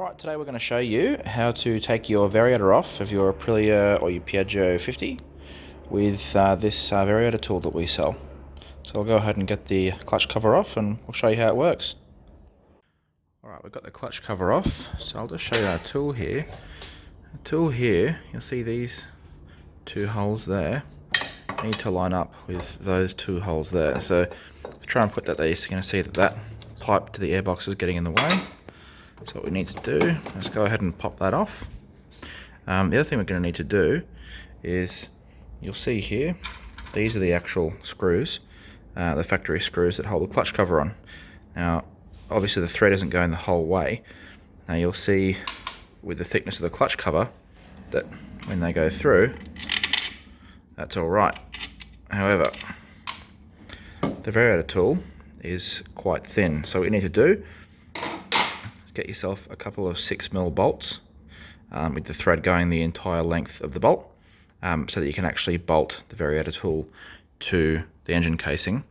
Right, today we're going to show you how to take your variator off of your Aprilia or your Piaggio 50 with this variator tool that we sell. So I'll go ahead and get the clutch cover off and we'll show you how it works. Alright, we've got the clutch cover off, so I'll just show you our tool here. The tool here, you'll see these two holes there need to line up with those two holes there. So to try and put that there, you're going to see that pipe to the airbox is getting in the way. So what we need to do is go ahead and pop that off. The other thing we're going to need to do is, you'll see here, these are the actual screws, the factory screws that hold the clutch cover on. Now, obviously the thread isn't going the whole way. Now you'll see with the thickness of the clutch cover that when they go through, that's all right. However, the variator tool is quite thin. So what you need to do, get yourself a couple of 6mm bolts with the thread going the entire length of the bolt, so that you can actually bolt the variator tool to the engine casing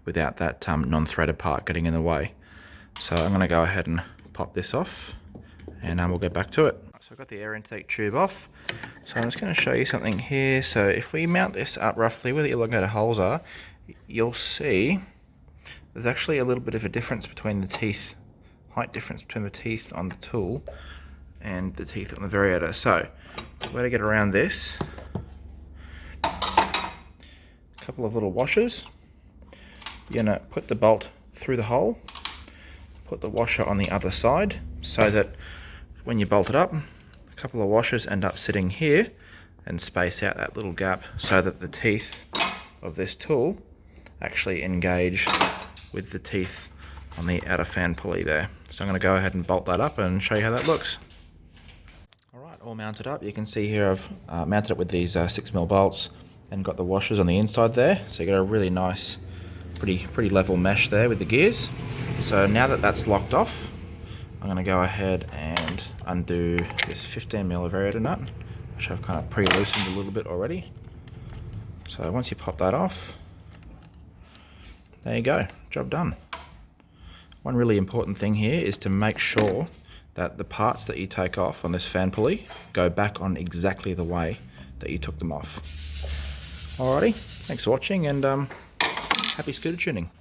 without that non-threaded part getting in the way. So I'm going to go ahead and pop this off and we'll get back to it. So I've got the air intake tube off, so I'm just going to show you something here. So if we mount this up roughly where the elongated holes are, you'll see there's actually a little bit of a difference between the teeth, height difference between the teeth on the tool and the teeth on the variator. So the way to get around this, a couple of little washers. You're going to put the bolt through the hole, put the washer on the other side, so that when you bolt it up, a couple of washers end up sitting here and space out that little gap so that the teeth of this tool actually engage with the teeth on the outer fan pulley there. So I'm going to go ahead and bolt that up and show you how that looks. Alright, all mounted up. You can see here I've mounted it with these 6mm bolts and got the washers on the inside there. So you got a really nice, pretty level mesh there with the gears. So now that that's locked off, I'm going to go ahead and undo this 15mm variator nut, which I've kind of pre-loosened a little bit already. So once you pop that off, there you go, job done. One really important thing here is to make sure that the parts that you take off on this fan pulley go back on exactly the way that you took them off. Alrighty, thanks for watching and happy scooter tuning.